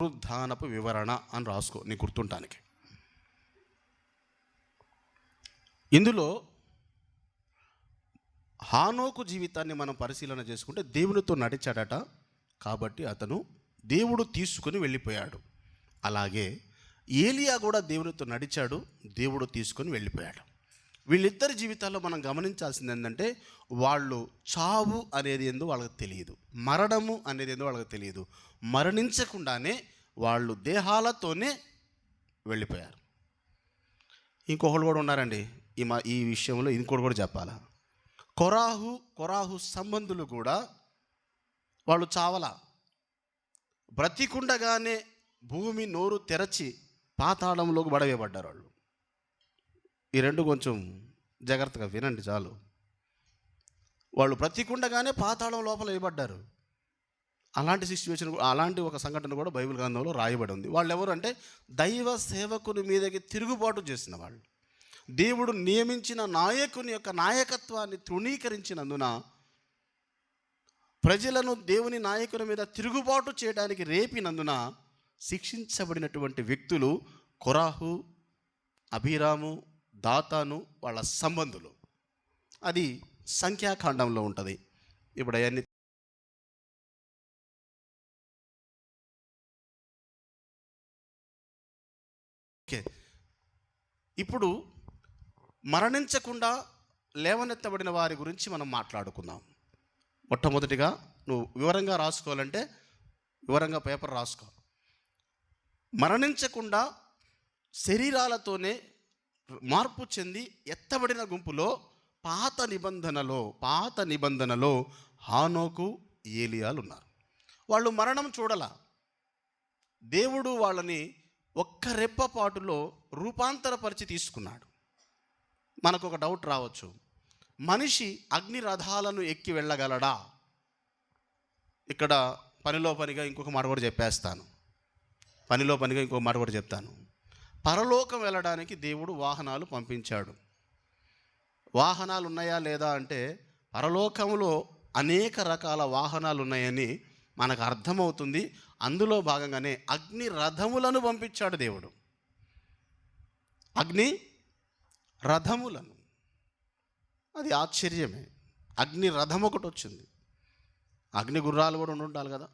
పునరుద్ధానపు వివరణ అని రాసుకో నీ గుర్తుంటానికి. ఇందులో హానోకు జీవితాన్ని మనం పరిశీలన చేసుకుంటే దేవునితో నడిచాడట, కాబట్టి అతను దేవుడు తీసుకుని వెళ్ళిపోయాడు. అలాగే ఏలియా కూడా దేవునితో నడిచాడు, దేవుడు తీసుకొని వెళ్ళిపోయాడు. వీళ్ళిద్దరి జీవితాల్లో మనం గమనించాల్సింది ఏంటంటే, వాళ్ళు చావు అనేది ఏందో వాళ్ళకి తెలియదు, మరణము అనేది ఏందో వాళ్ళకి తెలియదు. మరణించకుండానే వాళ్ళు దేహాలతోనే వెళ్ళిపోయారు. ఇంకొకళ్ళు కూడా ఉన్నారండి ఈ విషయంలో, ఇంకోటి కూడా చెప్పాలా. కొరాహు సంబంధులు కూడా వాళ్ళు చావలా, బ్రతికుండగానే భూమి నోరు తెరచి పాతాళంలోకి పడవేయబడ్డారు వాళ్ళు. ఈ రెండు కొంచెం జాగ్రత్తగా వినండి చాలు. వాళ్ళు బ్రతికుండగానే పాతాళం లోపల వేయబడ్డారు. అలాంటి సిచ్యువేషన్, అలాంటి ఒక సంఘటన కూడా బైబిల్ గ్రంథంలో రాయబడి ఉంది. వాళ్ళు ఎవరు అంటే దైవ సేవకుని మీదకి తిరుగుబాటు చేసిన వాళ్ళు. దేవుడు నియమించిన నాయకుని యొక్క నాయకత్వాన్ని తృణీకరించినందున ప్రజలను దేవుని నాయకుని మీద తిరుగుబాటు చేయడానికి రేపినందున శిక్షించబడినటువంటి వ్యక్తులు కొరాహు, అబీరాము, దాతాను, వాళ్ళ సంబంధులు. అది సంఖ్యాకాండంలో ఉంటుంది. ఇప్పుడు అవన్నీ ఓకే. ఇప్పుడు మరణించకుండా లేవనెత్తబడిన వారి గురించి మనం మాట్లాడుకుందాం. మొట్టమొదటిగా నువ్వు వివరంగా రాసుకోవాలంటే వివరంగా పేపర్ రాసుకో. మరణించకుండా శరీరాలతోనే మార్పు చెంది ఎత్తబడిన గుంపులో పాత నిబంధనలో హానోకు, ఏలియాలు ఉన్నారు. వాళ్ళు మరణం చూడాల. దేవుడు వాళ్ళని ఒక్క రెప్పపాటులో రూపాంతరపరిచి తీసుకున్నాడు. మనకు ఒక డౌట్ రావచ్చు, మనిషి అగ్ని రథాలను ఎక్కి వెళ్ళగలడా? ఇక్కడ పనిలో పనిగా ఇంకొక మాట కూడా చెప్తాను. పరలోకం వెళ్ళడానికి దేవుడు వాహనాలు పంపించాడు. వాహనాలు ఉన్నాయా లేదా అంటే, పరలోకంలో అనేక రకాల వాహనాలు ఉన్నాయని మనకు అర్థమవుతుంది. అందులో భాగంగానే అగ్ని రథములను పంపించాడు దేవుడు. అగ్ని రథములను, అది ఆశ్చర్యమే. అగ్ని రథం ఒకటి వచ్చింది. అగ్ని గుర్రాలు కూడా ఉండాలి కదా.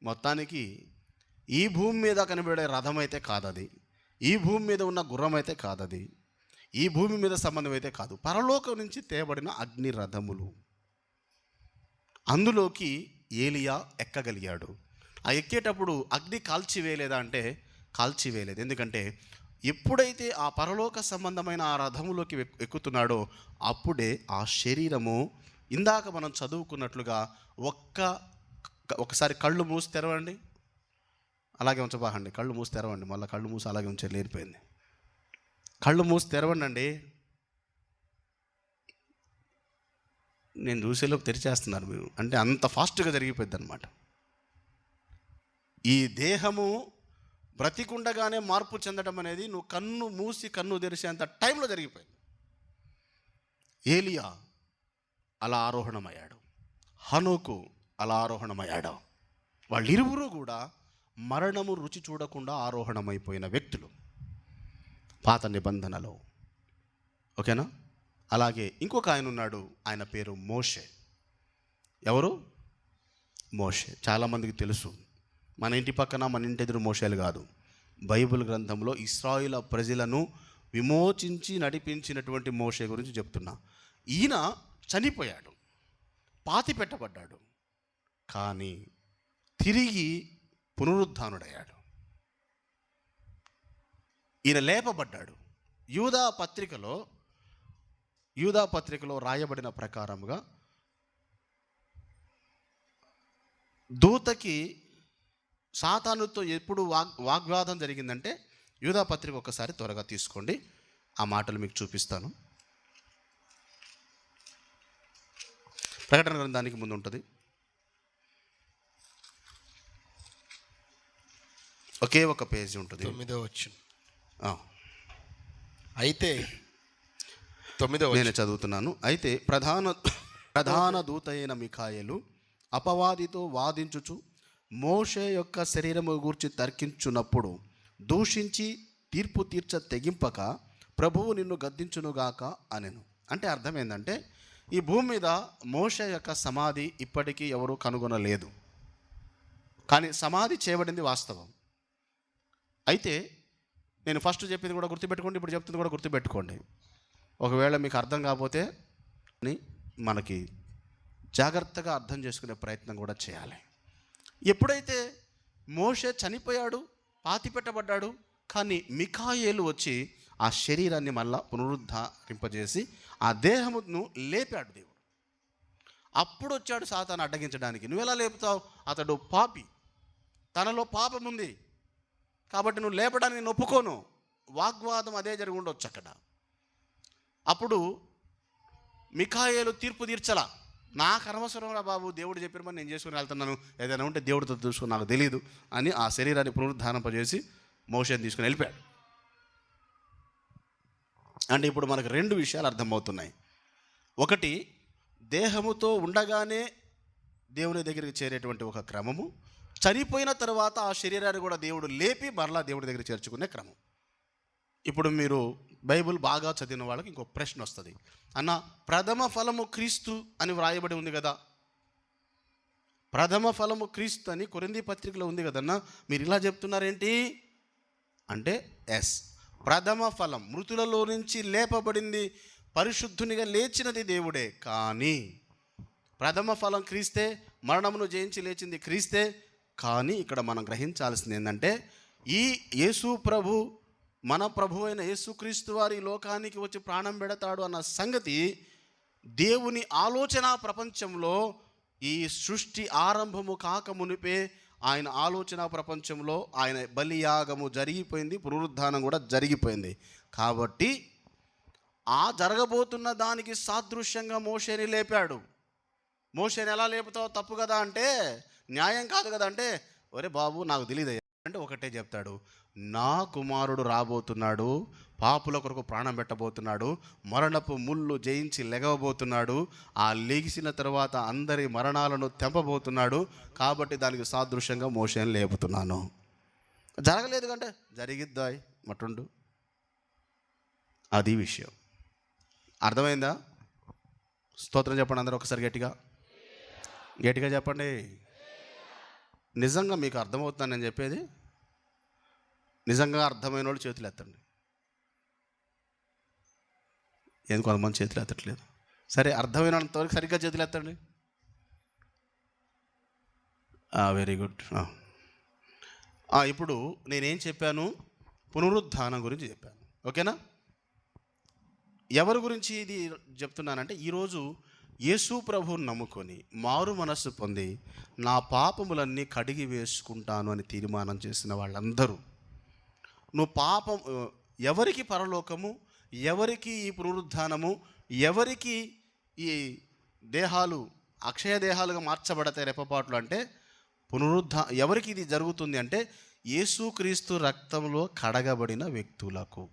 మొత్తానికి ఈ భూమి మీద కనబడే రథం అయితే కాదది, ఈ భూమి మీద ఉన్న గుర్రం అయితే కాదది, ఈ భూమి మీద సంబంధం అయితే కాదు. పరలోకం నుంచి తేబడిన అగ్ని రథములు. అందులోకి ఏలియా ఎక్కగలిగాడు. ఆ ఎక్కేటప్పుడు అగ్ని కాల్చివేయలేదా అంటే కాల్చివేయలేదు. ఎందుకంటే ఎప్పుడైతే ఆ పరలోక సంబంధమైన ఆ రథములోకి ఎక్కుతున్నాడో అప్పుడే ఆ శరీరము, ఇందాక మనం చదువుకున్నట్లుగా ఒకసారి కళ్ళు మూసి తెరవండి, అలాగే ఉంచబాకండి. కళ్ళు మూసి తెరవండి, మళ్ళీ కళ్ళు మూసి అలాగే ఉంచే లేనిపోయింది. కళ్ళు మూసి తెరవండి అండి. నేను చూసేలోపు తెరిచేస్తున్నారు మీరు, అంటే అంత ఫాస్ట్గా జరిగిపోయింది అన్నమాట. ఈ దేహము బ్రతికుండగానే మార్పు చెందడం అనేది నువ్వు కన్ను మూసి కన్ను తెరిచేంత టైంలో జరిగిపోయింది. ఏలియా అలా ఆరోహణమయ్యాడు, హనోకు అలా ఆరోహణమయ్యాడు. వాళ్ళిరువురు కూడా మరణము రుచి చూడకుండా ఆరోహణమైపోయిన వ్యక్తులు పాత నిబంధనలో. ఓకేనా? అలాగే ఇంకొక ఆయన ఉన్నాడు, ఆయన పేరు మోషే. ఎవరు? మోషే. చాలామందికి తెలుసు. మన ఇంటి పక్కన, మన ఇంటి ఎదురు మోషేలు కాదు. బైబిల్ గ్రంథంలో ఇశ్రాయేలు ప్రజలను విమోచించి నడిపించినటువంటి మోషే గురించి చెప్తున్నా. ఈయన చనిపోయాడు, పాతి పెట్టబడ్డాడు, కానీ తిరిగి పునరుద్ధానుడయ్యాడు. ఈయన లేపబడ్డాడు. యూదా పత్రికలో రాయబడిన ప్రకారముగా దూతకి సాతానుతో ఎప్పుడు వాగ్వాదం జరిగిందంటే, యూదా పత్రిక ఒకసారి త్వరగా తీసుకోండి, ఆ మాటలు మీకు చూపిస్తాను. ప్రకటన గ్రంథానికి ముందు ఉంటుంది. ఒకే ఒక పేజీ ఉంటుంది, 9వ వచనం. అయితే 9వ నేను చదువుతున్నాను. అయితే ప్రధాన దూత అయిన మిఖాయేలు అపవాదితో వాదించుచు మోషే యొక్క శరీరము గూర్చి తర్కించున్నప్పుడు దూషించి తీర్పు తీర్చ తెగింపక ప్రభువు నిన్ను గద్దించునుగాక అనెను. అంటే అర్థం ఏంటంటే ఈ భూమి మీద మోషే యొక్క సమాధి ఇప్పటికీ ఎవరు కనుగొనలేదు, కానీ సమాధి చేయబడింది వాస్తవం. అయితే నేను ఫస్ట్ చెప్పింది కూడా గుర్తుపెట్టుకోండి, ఇప్పుడు చెప్తుంది కూడా గుర్తుపెట్టుకోండి. ఒకవేళ మీకు అర్థం కాకపోతే మనకి జాగ్రత్తగా అర్థం చేసుకునే ప్రయత్నం కూడా చేయాలి. ఎప్పుడైతే మోషే చనిపోయాడు, పాతిపెట్టబడ్డాడు, కానీ మిఖాయేలు వచ్చి ఆ శరీరాన్ని మళ్ళా పునరుద్ధరింపజేసి ఆ దేహమును లేపాడు దేవుడు. అప్పుడు వచ్చాడు సాతాను అడ్డగించడానికి. నువ్వెలా లేపుతావు? అతడు పాపి, తనలో పాపం ఉంది కాబట్టి నువ్వు లేపడానికి నేను ఒప్పుకోను. వాగ్వాదం అదే జరిగి ఉండొచ్చు అక్కడ. అప్పుడు మిఖాయేలు తీర్పు తీర్చలా. నాకు అనవసరం రా బాబు, దేవుడు చెప్పిన పని నేను చేసుకుని వెళ్తున్నాను, ఏదైనా ఉంటే దేవుడితో చూసుకుని నాకు తెలియదు అని ఆ శరీరాన్ని పునరుద్ధారింపజేసి మోషేని తీసుకుని వెళ్ళిపోయాడు. అంటే ఇప్పుడు మనకు రెండు విషయాలు అర్థమవుతున్నాయి. ఒకటి, దేహముతో ఉండగానే దేవుని దగ్గరికి చేరేటువంటి ఒక క్రమము, చనిపోయిన తర్వాత ఆ శరీరాన్ని కూడా దేవుడు లేపి మరలా దేవుడి దగ్గర చేర్చుకునే క్రమం. ఇప్పుడు మీరు బైబిల్ బాగా చదివిన వాళ్ళకి ఇంకో ప్రశ్న వస్తుంది. అన్న, ప్రథమ ఫలము క్రీస్తు అని వ్రాయబడి ఉంది కదా, ప్రథమ ఫలము క్రీస్తు అని కొరింథీ పత్రికలో ఉంది కదన్నా, మీరు ఇలా చెప్తున్నారేంటి అంటే, ఎస్, ప్రథమ ఫలం మృతులలో నుంచి లేపబడింది, పరిశుద్ధునిగా లేచినది దేవుడే. కానీ ప్రథమ ఫలం క్రీస్తే, మరణమును జయించి లేచింది క్రీస్తే. కానీ ఇక్కడ మనం గ్రహించాల్సింది ఏంటంటే, ఈ యేసు ప్రభు, మన ప్రభు అయిన యేసుక్రీస్తు వారి లోకానికి వచ్చి ప్రాణం పెడతాడు అన్న సంగతి దేవుని ఆలోచన ప్రపంచంలో ఈ సృష్టి ఆరంభము కాక మునిపే ఆయన ఆలోచన ప్రపంచంలో ఆయన బలియాగము జరిగిపోయింది, పునరుద్ధానం కూడా జరిగిపోయింది. కాబట్టి ఆ జరగబోతున్న దానికి సాదృశ్యంగా మోషేని లేపాడు. మోషేని ఎలా లేపుతావు? తప్పు కదా అంటే, న్యాయం కాదు కదా అంటే, ఒరే బాబు నాకు తెలియదు అంటే ఒకటే చెప్తాడు, నా కుమారుడు రాబోతున్నాడు, పాపుల కొరకు ప్రాణం పెట్టబోతున్నాడు, మరణపు ముళ్ళు జయించి లెగవబోతున్నాడు, ఆ లెగిసిన తర్వాత అందరి మరణాలను తెంపబోతున్నాడు, కాబట్టి దానికి సాదృశ్యంగా మోషేని లేపుతున్నాను. జరగలేదు కంటే జరిగిద్దాయ్ మటుండు. అది విషయం. అర్థమైందా? స్తోత్రం చెప్పండి అందరూ ఒకసారి గట్టిగా గట్టిగా చెప్పండి. నిజంగా మీకు అర్థమవుతుందని నేను చెప్పేది? నిజంగా అర్థమైన వాళ్ళు చేతులు ఎత్తండి. ఎందుకు కొంతమంది చేతులు ఎత్తట్లేదు? సరే, అర్థమైనంతవరకు సరిగ్గా చేతులు ఎత్తండి. Very good. ఇప్పుడు నేనేం చెప్పాను? పునరుద్ధానం గురించి చెప్పాను. ఓకేనా? ఎవరి గురించి ఇది చెప్తున్నానంటే, ఈరోజు యేసు ప్రభువుని నమ్ముకొని మారు మనస్సు పొంది నా పాపములన్నీ కడిగి వేసుకుంటాను అని తీర్మానం చేసిన వాళ్ళందరూ, నువ్వు పాపం, ఎవరికి పరలోకము, ఎవరికి ఈ పునరుద్ధానము, ఎవరికి ఈ దేహాలు అక్షయ దేహాలుగా మార్చబడతాయి రెప్పపాట్లు అంటే, ఎవరికి ఇది జరుగుతుంది అంటే యేసుక్రీస్తు రక్తంలో కడగబడిన వ్యక్తులకు,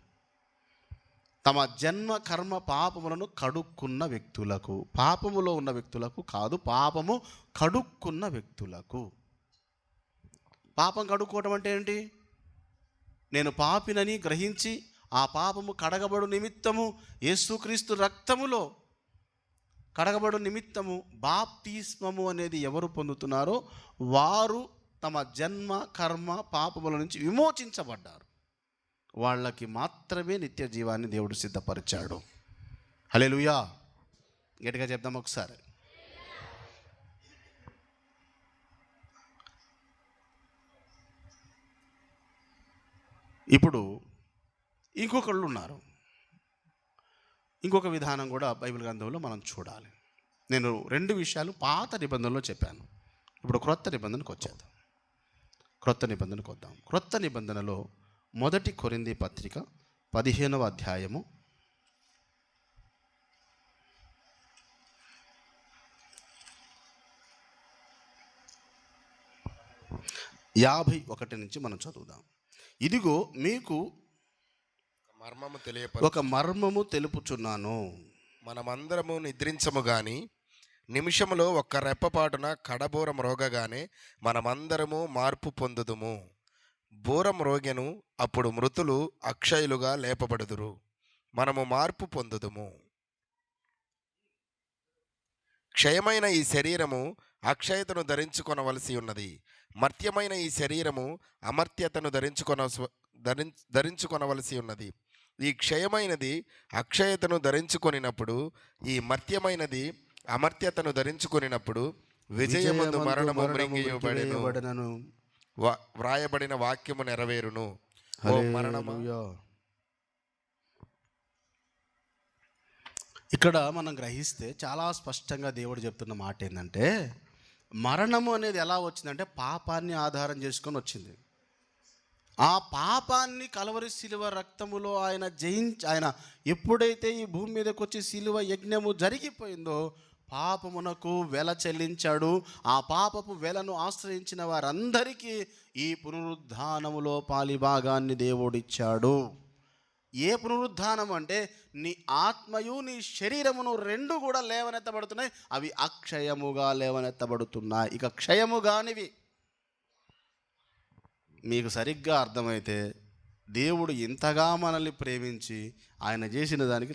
తమ జన్మ కర్మ పాపములను కడుక్కున్న వ్యక్తులకు. పాపములో ఉన్న వ్యక్తులకు కాదు, పాపము కడుక్కున్న వ్యక్తులకు. పాపం కడుక్కోవటం అంటే ఏంటి? నేను పాపినని గ్రహించి ఆ పాపము కడగబడు నిమిత్తము యేసుక్రీస్తు రక్తములో కడగబడు నిమిత్తము బాప్తిస్మము అనేది ఎవరు పొందుతున్నారో వారు తమ జన్మ కర్మ పాపముల నుంచి విమోచించబడ్డారు. వాళ్ళకి మాత్రమే నిత్య జీవాన్ని దేవుడు సిద్ధపరిచాడు. హల్లెలూయా. గట్టిగా చెప్దాం ఒకసారి. ఇప్పుడు ఇంకొకళ్ళు ఉన్నారు. ఇంకొక విధానం కూడా బైబిల్ గ్రంథంలో మనం చూడాలి. నేను రెండు విషయాలు పాత నిబంధనలో చెప్పాను. ఇప్పుడు క్రొత్త నిబంధనకు వచ్చేద్దాం. క్రొత్త నిబంధనలో 1 కొరింథీ పత్రిక 15వ అధ్యాయము 51 నుంచి మనం చదువుదాం. ఇదిగో మీకు ఒక మర్మము తెలుపుచున్నాను. మనమందరము నిద్రించము గాని నిమిషములో ఒక్క రెప్పపాటున కడబూర మ్రోగగానే మనమందరము మార్పు పొందుదుము. బూర మ్రోగెను, అప్పుడు మృతులు అక్షయులుగా లేపబడుదురు. మనము మార్పు పొందుదుము. క్షయమైన ఈ శరీరము అక్షయతను ధరించుకొనవలసి ఉన్నది. మర్త్యమైన ఈ శరీరము అమర్త్యతను ధరించుకొనవలసి ఉన్నది. ఈ క్షయమైనది అక్షయతను ధరించుకొనినప్పుడు, ఈ మర్త్యమైనది అమర్త్యతను ధరించుకొనినప్పుడు విజయమందు మరణము మృంగివేయబడెను. వ్రాయబడిన వాక్యము నెరవేరును. ఓ మరణమా, హల్లెలూయా. ఇక్కడ మనం గ్రహిస్తే చాలా స్పష్టంగా దేవుడు చెప్తున్న మాట ఏంటంటే, మరణము అనేది ఎలా వచ్చిందంటే పాపాన్ని ఆధారం చేసుకొని వచ్చింది. ఆ పాపాన్ని కలవరి శిలువ రక్తములో ఆయన ఎప్పుడైతే ఈ భూమి మీదకి వచ్చి శిలువ యజ్ఞము జరిగిపోయిందో పాపమునకు వెల చెల్లించాడు. ఆ పాపపు వెలను ఆశ్రయించిన వారందరికీ ఈ పునరుద్ధానములో పాలిభాగాన్ని దేవుడిచ్చాడు. ఏ పునరుద్ధానం అంటే నీ ఆత్మయు నీ శరీరమును రెండు కూడా లేవనెత్తబడుతున్నాయి. అవి అక్షయముగా లేవనెత్తబడుతున్నాయి. ఇక క్షయముగానివి మీకు సరిగ్గా అర్థమైతే దేవుడు ఇంతగా మనల్ని ప్రేమించి ఆయన చేసిన దానికి